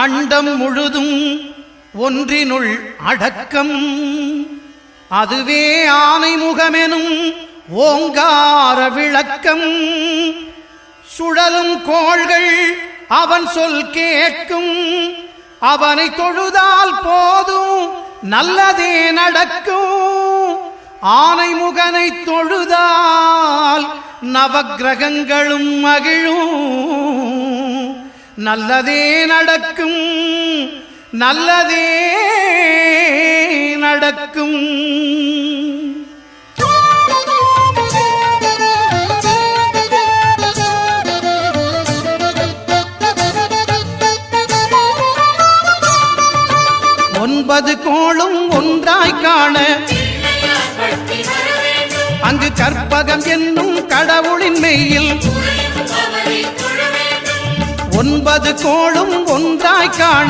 அண்டம் முழுதும் ஒன்றினுள் அடக்கம். அதுவே ஆனைமுகமெனும் ஓங்கார விளக்கம். சுழலும் கோள்கள் அவன் சொல் கேட்கும். அவனை தொழுதால் போதும் நல்லதே நடக்கும். ஆனைமுகனை தொழுதால் நவக்கிரகங்களும் மகிழும். நல்லதே நடக்கும், நல்லதே நடக்கும். ஒன்பது கோளும் ஒன்றாய் காண அங்கு கற்பகம் என்னும் கடவுளின் மெய்யில். ஒன்பது கோளும் ஒன்றாய் காண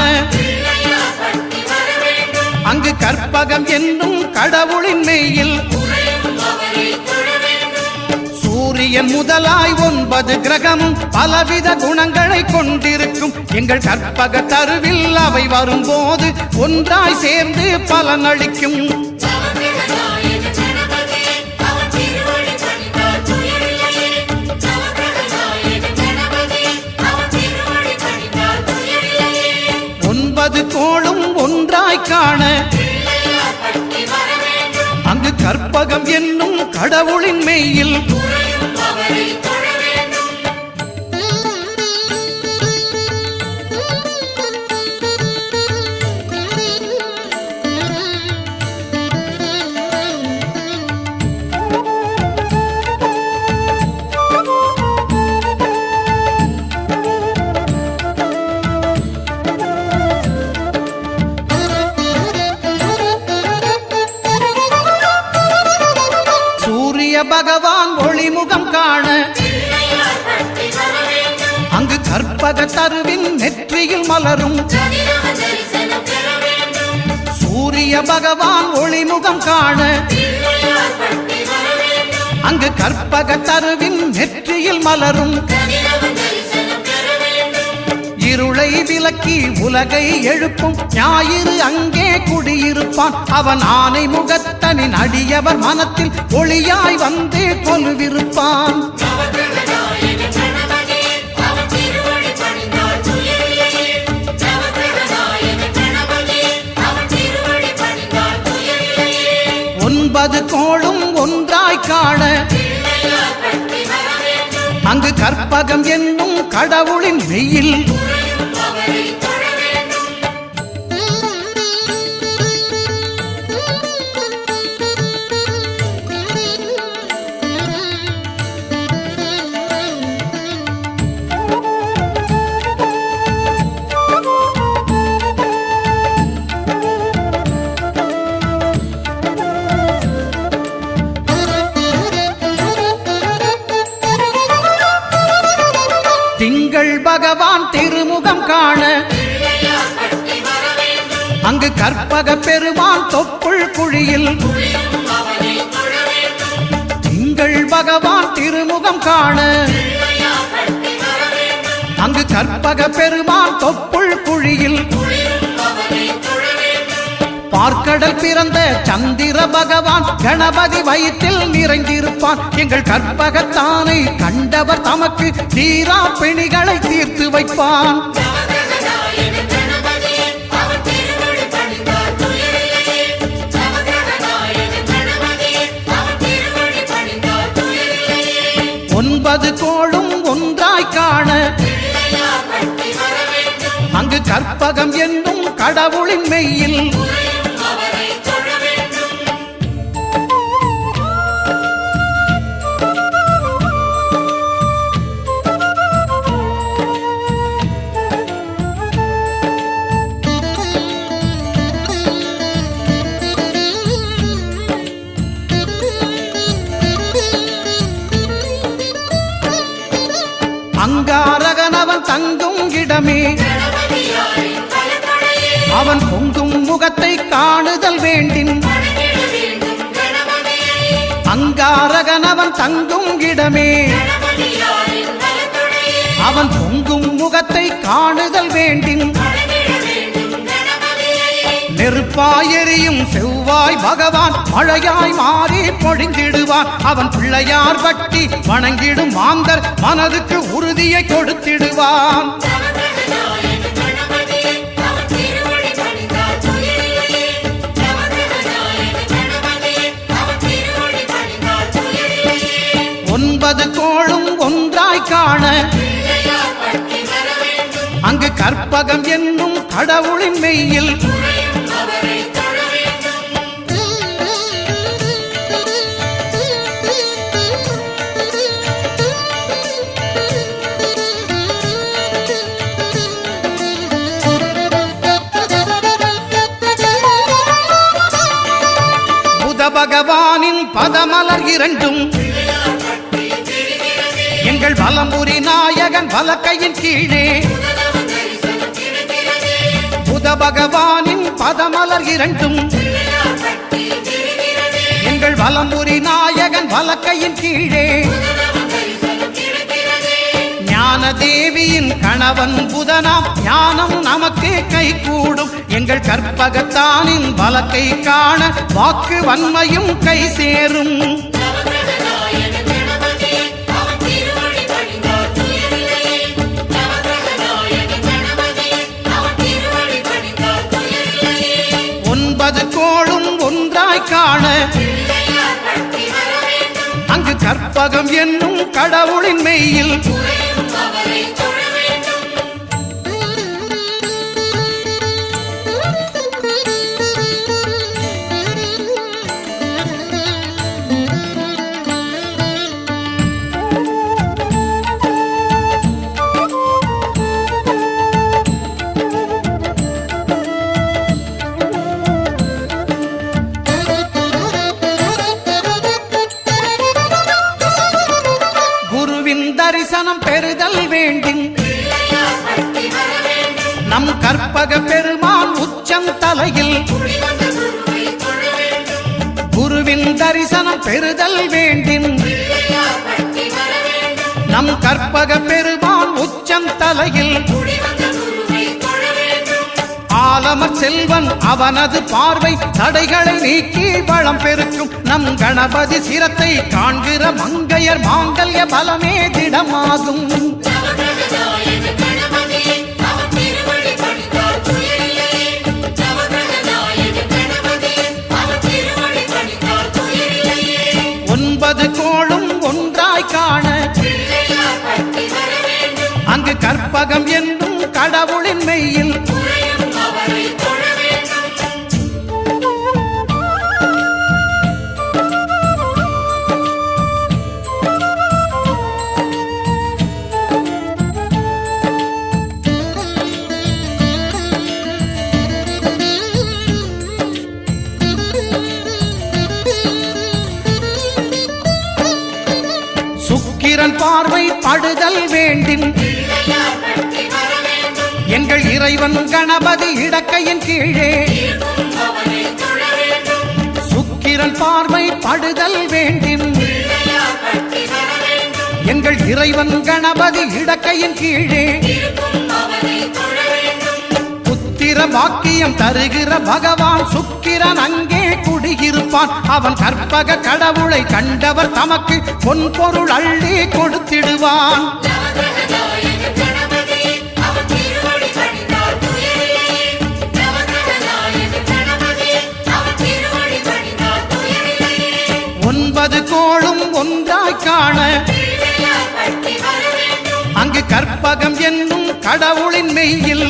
அங்கு கற்பகம் என்னும் கடவுளின் மெய்யில். சூரியன் முதலாய் 9 கிரகமும் பலவித குணங்களை கொண்டிருக்கும். எங்கள் கற்பக தருவில் அவை வரும்போது ஒன்றாய் சேர்ந்து பலனளிக்கும். ஒன்பது கோளும் ஒன்றாய் காண அங்கு கற்பகம் என்னும் கடவுளின் மெய்யில். பகவான் ஒளிமுகம் காண அங்கு கற்பக தருவின் நெற்றியில் மலரும். சூரிய பகவான் ஒளிமுகம் காண அங்கு கற்பக தருவின் நெற்றியில் மலரும். இருளை விலக்கி உலகை எழுப்பும் ஞாயிறு அங்கே குடியிருப்பான். அவன் ஆனை முகத்தனின் அடியவர் மனத்தில் ஒளியாய் வந்து கொலுவிருப்பான். ஒன்பது கோளும் ஒன்றாய் காண அங்கு கற்பகம் என்னும் கடவுளின் மெய்யில். திங்கள் பகவான் திருமுகம் காண அங்கு கற்பக பெருமான் தொப்புள் குழியில். திங்கள் பகவான் திருமுகம் காண அங்கு கற்பக பெருமான் தொப்புள் குழியில். பார்க்கடல் பிறந்த சந்திர பகவான் கணபதி வயிற்றில் நிறைந்திருப்பான். எங்கள் கற்பகத்தானை கண்டவர் தமக்கு தீரா பிணிகளை தீர்த்து வைப்பான். ஒன்பது கோளும் ஒன்றாய் காண அங்கு கற்பகம் என்னும் கடவுளின் மெய்யில். அங்காரகனவன் தங்கும் இடமே அவன் பொங்கும் முகத்தை காணுதல் வேண்டின். அங்காரகனவன் தங்கும் இடமே அவன் பொங்கும் முகத்தை காணுதல் வேண்டின். நெருப்பாய் எரியும் செவ்வாய் பகவான் மழையாய் மாறி பொழிந்திடுவான். அவன் பிள்ளையார் பட்டி வணங்கிடும் மாந்தர் மனதுக்கு உறுதியை கொடுத்திடுவான். ஒன்பது கோளும் ஒன்றாய் காண அங்கு கற்பகம் என்னும் கடவுளின் மெய்யில் புத பகவானின் பதமலர் இரண்டும் எங்கள் வலம்புரி நாயகன் வலக்கையின் கீழே புத பகவானின் பதமலர் இரண்டும் எங்கள் வலம்புரி நாயகன் வலக்கையின் கீழே ஞான தேவியின் கணவன் புதனாம் ஞானம் நமக்கு கைகூடும். எங்கள் கற்பகத்தானின் வலக்கை காண வாக்கு வன்மையும் கை சேரும். ஒன்பது கோளும் ஒன்றாய் காண அங்கு கற்பகம் என்னும் கடவுளின் மெய்யில் தரிசனம் பெறுதல் வேண்டும். நம் கற்பக பெருமான் உச்சம் தலையில் குருவின் தரிசனம் பெறுதல் வேண்டும். நம் கற்பக பெருமான் உச்சம் தலையில் ஆலமர் செல்வன் அவனது பார்வை தடைகளை நீக்கி வளம் பெருக்கும். நம் கணபதி சிரத்தை காண்கிற மங்கையர் மாங்கல்ய பலமே திடமாகும். ஒன்பது கோளும் ஒன்றாய் காண அங்கு கற்பகம் என்னும் கடவுளின் மெய்யில் சுக்கிரன் பார்வை படுதல் வேண்டும். எங்கள் இறைவன் கணபதி இடக்கையின் கீழே சுக்கிரன் பார்வை படுதல் வேண்டும். எங்கள் இறைவன் கணபதி இடக்கையின் கீழே புத்திர பாக்கியம் தருகிற பகவான் சுக்கிரன் அங்கே குடியிருப்பான். அவன் கற்பக கடவுளை கண்டவர் தமக்கு பொன் பொருள் அள்ளி கொடுத்திடுவான். ஒன்பது கோளும் ஒன்றாய் காண அங்கு கற்பகம் என்னும் கடவுளின் மெய்யில்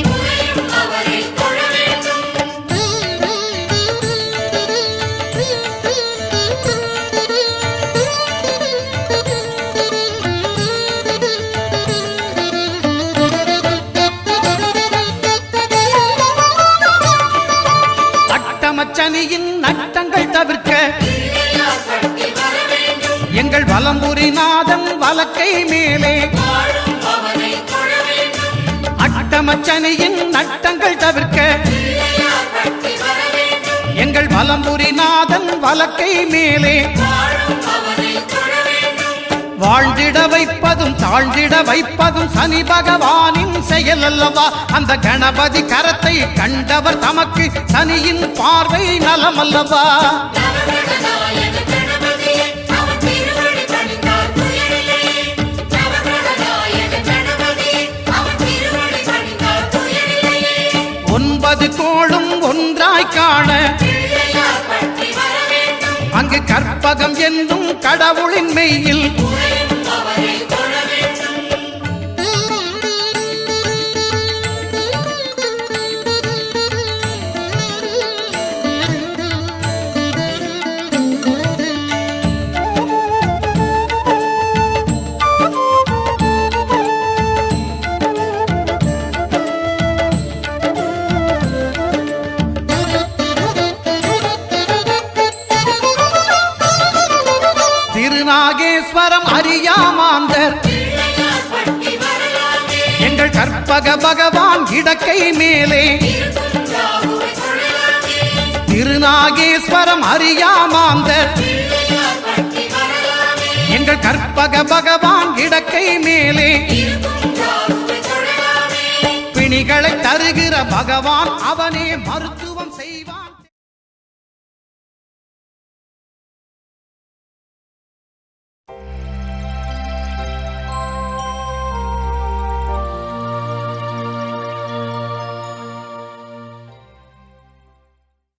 அட்டமச்சனியின் நட்டங்கள் தவிர்க்க எங்கள் வலம்புரி நாதன் வலக்கை மேலே அட்டமச்சனியின் நட்டங்கள் தவிர்க்க எங்கள் வலம்புரி நாதன் வலக்கை மேலே வாழ்ந்திட வைப்பதும் தாழ்ந்திட வைப்பதும் சனி பகவானின் செயல் அல்லவா? அந்த கணபதி கரத்தை கண்டவர் தமக்கு சனியின் பார்வை நலம் அல்லவா? ஒன்பது கோளும் ஒன்றாய் காண அங்கு கற்பகம் என்னும் கடவுளின் மெய்யில் திருநாகேஸ்வரம் அறியாமாந்தர் எங்கள் கற்பக பகவான் இடக்கை மேலே திருநாகேஸ்வரம் அறியாமாந்தர் எங்கள் கற்பக பகவான் இடக்கை மேலே பிணிகளை தருகிற பகவான் அவனே மருத்துவம் செய்வான்.